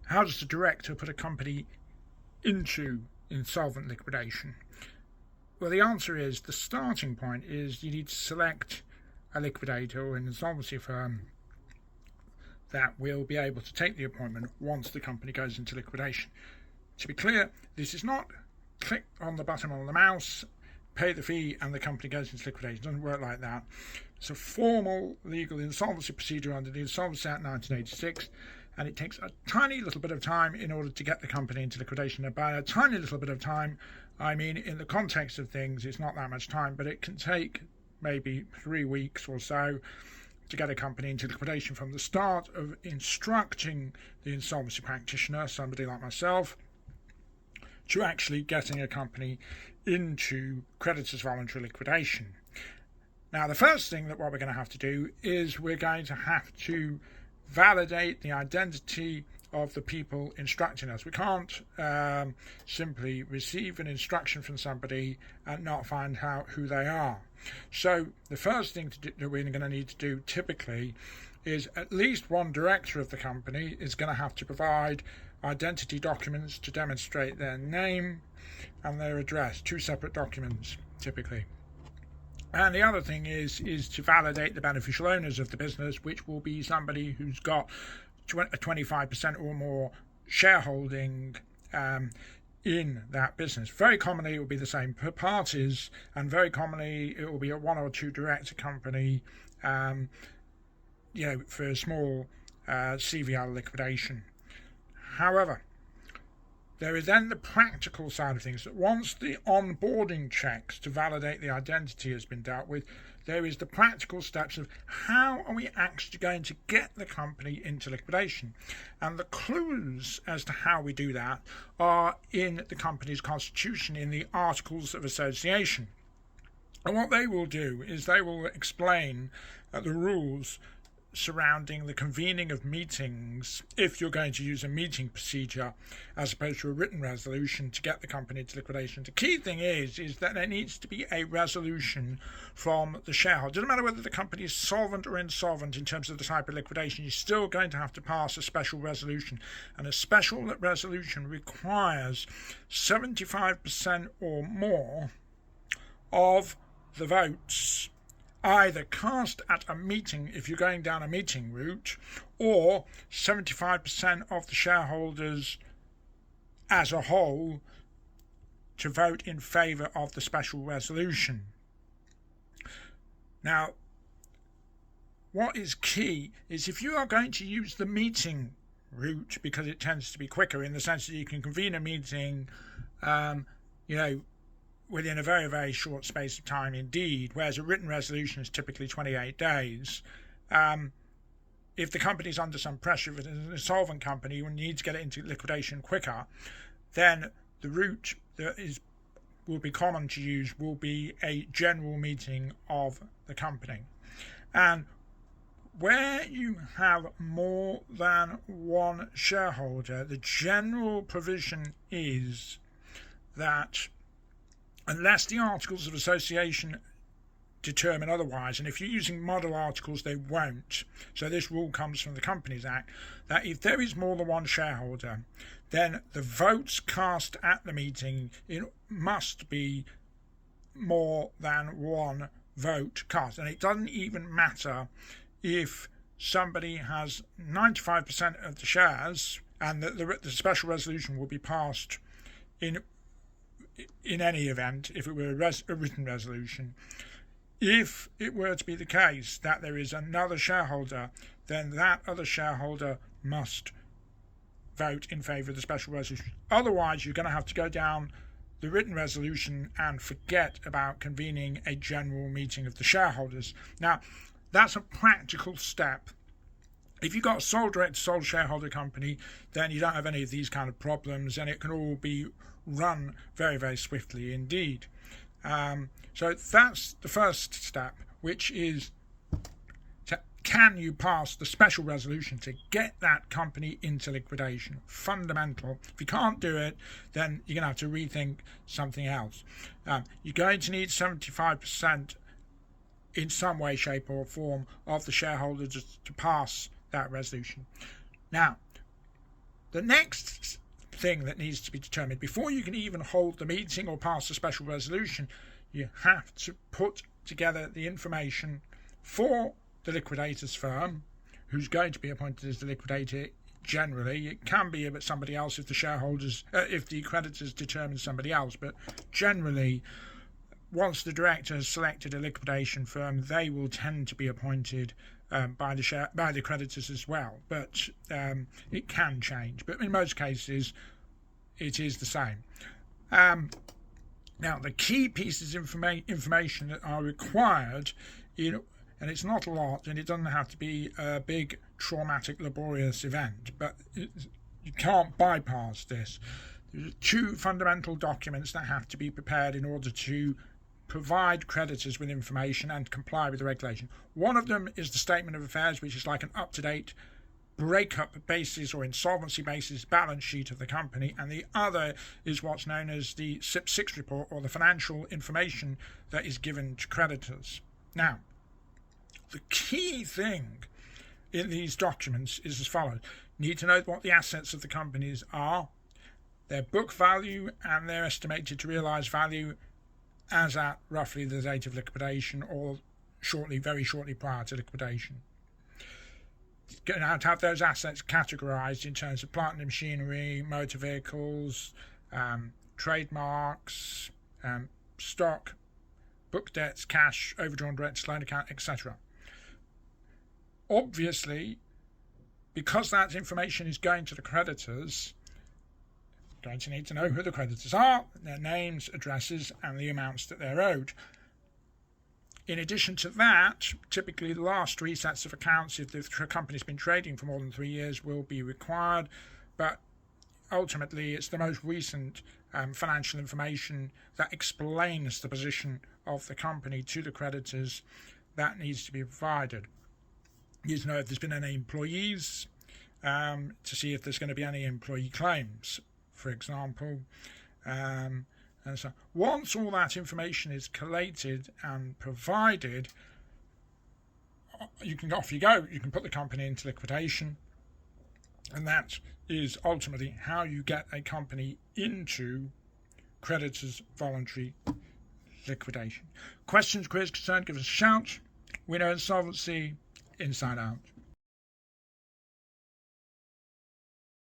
How does the director put a company into insolvent liquidation? Well, the answer is the starting point is you need to select a liquidator or an insolvency firm that will be able to take the appointment once the company goes into liquidation. To be clear, this is not click on the button on the mouse, pay the fee, and the company goes into liquidation. It doesn't work like that. It's a formal legal insolvency procedure under the Insolvency Act 1986, and it takes a tiny little bit of time in order to get the company into liquidation. And by a tiny little bit of time, I mean in the context of things, it's not that much time, but it can take maybe 3 weeks or so to get a company into liquidation from the start of instructing the insolvency practitioner, somebody like myself, to actually getting a company into creditors' voluntary liquidation. Now, the first thing that what we're going to have to do is we're going to have to validate the identity of the people instructing us. We can't simply receive an instruction from somebody and not find out who they are. So the first thing that we're going to need to do typically is at least one director of the company is going to have to provide identity documents to demonstrate their name and their address, 2 separate documents typically. And the other thing is to validate the beneficial owners of the business, which will be somebody who's got a 25% or more shareholding in that business. Very commonly it will be the same parties, and very commonly it will be a 1 or 2 director company, for a small CVL liquidation. However, there is then the practical side of things, that once the onboarding checks to validate the identity has been dealt with, there is the practical steps of how are we actually going to get the company into liquidation. And the clues as to how we do that are in the company's constitution, in the Articles of Association. And what they will do is they will explain the rules surrounding the convening of meetings if you're going to use a meeting procedure as opposed to a written resolution to get the company into liquidation. The key thing is that there needs to be a resolution from the shareholder. It doesn't matter whether the company is solvent or insolvent in terms of the type of liquidation, you're still going to have to pass a special resolution. And a special resolution requires 75% or more of the votes either cast at a meeting if you're going down a meeting route, or 75% of the shareholders as a whole to vote in favour of the special resolution. Now, what is key is if you are going to use the meeting route, because it tends to be quicker in the sense that you can convene a meeting within a very, very short space of time indeed, whereas a written resolution is typically 28 days. If the company is under some pressure, if it's an insolvent company, you need to get it into liquidation quicker, then the route that will be common to use will be a general meeting of the company. And where you have more than one shareholder, the general provision is that unless the Articles of Association determine otherwise, and if you're using model articles, they won't. So this rule comes from the Companies Act, that if there is more than one shareholder, then the votes cast at the meeting, it must be more than one vote cast. And it doesn't even matter if somebody has 95% of the shares and the special resolution will be passed in any event, if it were a written resolution. If it were to be the case that there is another shareholder, then that other shareholder must vote in favour of the special resolution. Otherwise, you're going to have to go down the written resolution and forget about convening a general meeting of the shareholders. Now, that's a practical step. If you've got a sole director, sole shareholder company, then you don't have any of these kind of problems, and it can all be run very, very swiftly indeed. So that's the first step, which is can you pass the special resolution to get that company into liquidation? Fundamental. If you can't do it, then you're going to have to rethink something else. You're going to need 75% in some way, shape or form of the shareholders to pass that resolution. Now, The next thing that needs to be determined before you can even hold the meeting or pass a special resolution, you have to put together the information for the liquidator's firm, who's going to be appointed as the liquidator. Generally, it can be about somebody else if the shareholders, if the creditors determine somebody else, but generally, once the director has selected a liquidation firm, they will tend to be appointed by the creditors as well. But it can change. But in most cases, it is the same. Now, the key pieces of information that are required, and it's not a lot, and it doesn't have to be a big, traumatic, laborious event, but you can't bypass this. There are two fundamental documents that have to be prepared in order to provide creditors with information and comply with the regulation. One of them is the Statement of Affairs, which is like an up-to-date breakup basis or insolvency basis balance sheet of the company, and the other is what's known as the SIP 6 report, or the financial information that is given to creditors. Now, the key thing in these documents is as follows. You need to know what the assets of the companies are, their book value, and their estimated to realise value as at roughly the date of liquidation or very shortly prior to liquidation. Going to have those assets categorised in terms of plant and machinery, motor vehicles, trademarks, stock, book debts, cash, overdrawn debts, loan account, etc. Obviously, because that information is going to the creditors, you're going to need to know who the creditors are, their names, addresses, and the amounts that they're owed. In addition to that, typically the last three sets of accounts, if the company's been trading for more than 3 years, will be required, but ultimately it's the most recent financial information that explains the position of the company to the creditors that needs to be provided. You need to know if there's been any employees, to see if there's going to be any employee claims, for example. And so once all that information is collated and provided, off you go. You can put the company into liquidation, and that is ultimately how you get a company into creditors' voluntary liquidation. Questions, queries, concerns, give us a shout. We know insolvency inside out.